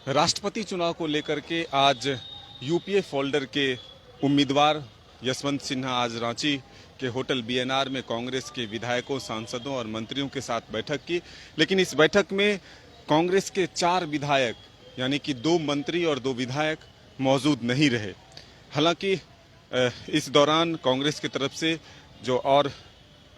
राष्ट्रपति चुनाव को लेकर के आज यूपीए फोल्डर के उम्मीदवार यशवंत सिन्हा आज रांची के होटल बीएनआर में कांग्रेस के विधायकों, सांसदों और मंत्रियों के साथ बैठक की। लेकिन इस बैठक में कांग्रेस के 4 विधायक यानी कि 2 मंत्री और 2 विधायक मौजूद नहीं रहे। हालांकि इस दौरान कांग्रेस की तरफ से जो और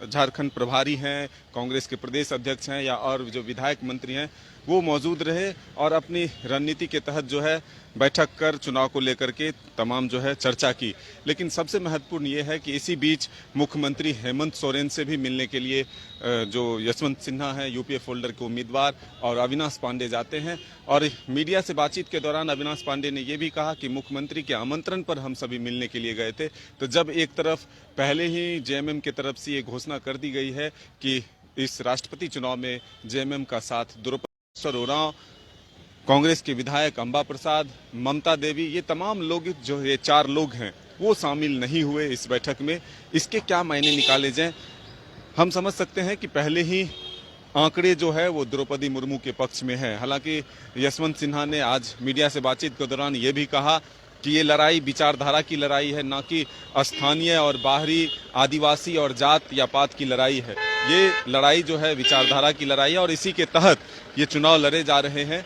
झारखंड प्रभारी हैं, कांग्रेस के प्रदेश अध्यक्ष हैं या और जो विधायक मंत्री हैं वो मौजूद रहे और अपनी रणनीति के तहत जो है बैठक कर चुनाव को लेकर के तमाम जो है चर्चा की। लेकिन सबसे महत्वपूर्ण ये है कि इसी बीच मुख्यमंत्री हेमंत सोरेन से भी मिलने के लिए जो यशवंत सिन्हा हैं यूपीए फोल्डर के उम्मीदवार और अविनाश पांडे जाते हैं। और मीडिया से बातचीत के दौरान अविनाश पांडे ने ये भी कहा कि मुख्यमंत्री के आमंत्रण पर हम सभी मिलने के लिए गए थे। तो जब एक तरफ पहले ही जेएमएम की तरफ से ये घोषणा कर दी गई है कि इस राष्ट्रपति चुनाव में जेएमएम का साथ द्रौपदी उरांव, कांग्रेस के विधायक अंबा प्रसाद, ममता देवी, ये तमाम लोग जो ये 4 लोग हैं वो शामिल नहीं हुए इस बैठक में। इसके क्या मायने निकाले जाएं, हम समझ सकते हैं कि पहले ही आंकड़े जो है वो द्रौपदी मुर्मू के पक्ष में है। हालांकि यशवंत सिन्हा ने आज मीडिया से बातचीत के दौरान ये भी कहा कि ये लड़ाई विचारधारा की लड़ाई है, ना कि स्थानीय और बाहरी आदिवासी और जात या पात की लड़ाई है। ये लड़ाई जो है विचारधारा की लड़ाई है और इसी के तहत ये चुनाव लड़े जा रहे हैं।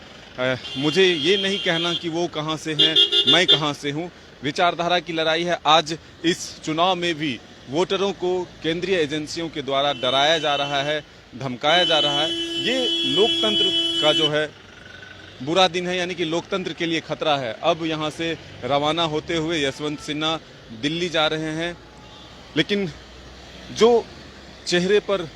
मुझे ये नहीं कहना कि वो कहाँ से हैं, मैं कहाँ से हूँ। विचारधारा की लड़ाई है। आज इस चुनाव में भी वोटरों को केंद्रीय एजेंसियों के द्वारा डराया जा रहा है, धमकाया जा रहा है। ये लोकतंत्र का जो है बुरा दिन है, यानी कि लोकतंत्र के लिए खतरा है। अब यहाँ से रवाना होते हुए यशवंत सिन्हा दिल्ली जा रहे हैं। लेकिन जो चेहरे पर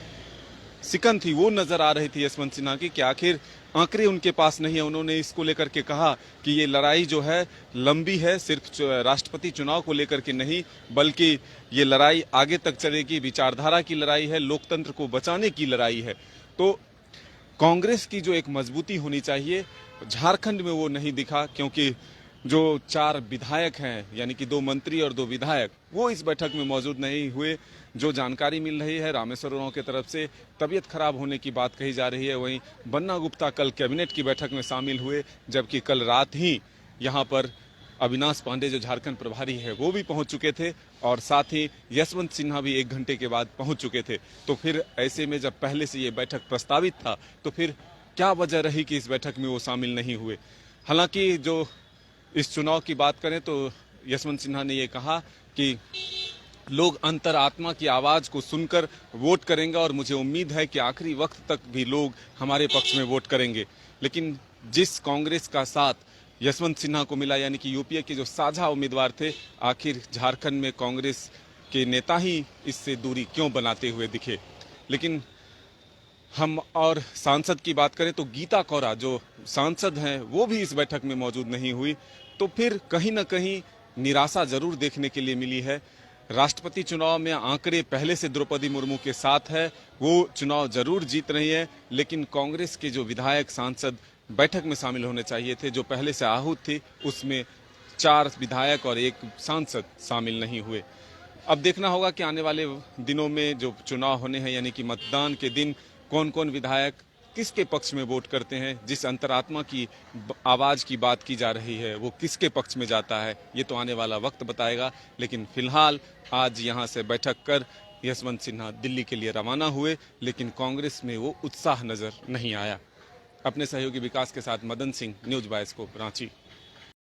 सिकन थी वो नजर आ रही थी यशवंत सिन्हा की कि आखिर आंकड़े उनके पास नहीं है। उन्होंने इसको लेकर के कहा कि ये लड़ाई जो है लंबी है, सिर्फ राष्ट्रपति चुनाव को लेकर के नहीं बल्कि ये लड़ाई आगे तक चलेगी, विचारधारा की लड़ाई है, लोकतंत्र को बचाने की लड़ाई है। तो कांग्रेस की जो एक मजबूती होनी चाहिए झारखंड में वो नहीं दिखा, क्योंकि जो 4 विधायक हैं यानी कि 2 मंत्री और 2 विधायक वो इस बैठक में मौजूद नहीं हुए। जो जानकारी मिल रही है रामेश्वर उरांव की तरफ से तबीयत खराब होने की बात कही जा रही है। वहीं बन्ना गुप्ता कल कैबिनेट की बैठक में शामिल हुए, जबकि कल रात ही यहाँ पर अविनाश पांडे जो झारखंड प्रभारी है वो भी पहुंच चुके थे और साथ ही यशवंत सिन्हा भी 1 घंटे के बाद पहुंच चुके थे। तो फिर ऐसे में जब पहले से ये बैठक प्रस्तावित था तो फिर क्या वजह रही कि इस बैठक में वो शामिल नहीं हुए। हालांकि जो इस चुनाव की बात करें तो यशवंत सिन्हा ने ये कहा कि लोग अंतरात्मा की आवाज को सुनकर वोट करेंगे और मुझे उम्मीद है कि आखिरी वक्त तक भी लोग हमारे पक्ष में वोट करेंगे। लेकिन जिस कांग्रेस का साथ यशवंत सिन्हा को मिला यानी कि यूपीए के जो साझा उम्मीदवार थे, आखिर झारखंड में कांग्रेस के नेता ही इससे दूरी क्यों बनाते हुए दिखे। लेकिन हम और सांसद की बात करें तो गीता कौरा जो सांसद हैं वो भी इस बैठक में मौजूद नहीं हुई। तो फिर कहीं ना कहीं निराशा जरूर देखने के लिए मिली है। राष्ट्रपति चुनाव में आंकड़े पहले से द्रौपदी मुर्मू के साथ है, वो चुनाव जरूर जीत रही है। लेकिन कांग्रेस के जो विधायक सांसद बैठक में शामिल होने चाहिए थे, जो पहले से आहूत थी, उसमें 4 विधायक और 1 सांसद शामिल नहीं हुए। अब देखना होगा कि आने वाले दिनों में जो चुनाव होने हैं यानी कि मतदान के दिन कौन कौन विधायक किसके पक्ष में वोट करते हैं। जिस अंतरात्मा की आवाज की बात की जा रही है वो किसके पक्ष में जाता है, ये तो आने वाला वक्त बताएगा। लेकिन फिलहाल आज यहाँ से बैठक कर यशवंत सिन्हा दिल्ली के लिए रवाना हुए, लेकिन कांग्रेस में वो उत्साह नजर नहीं आया। अपने सहयोगी विकास के साथ Madan Singh, news by scope, Ranchi.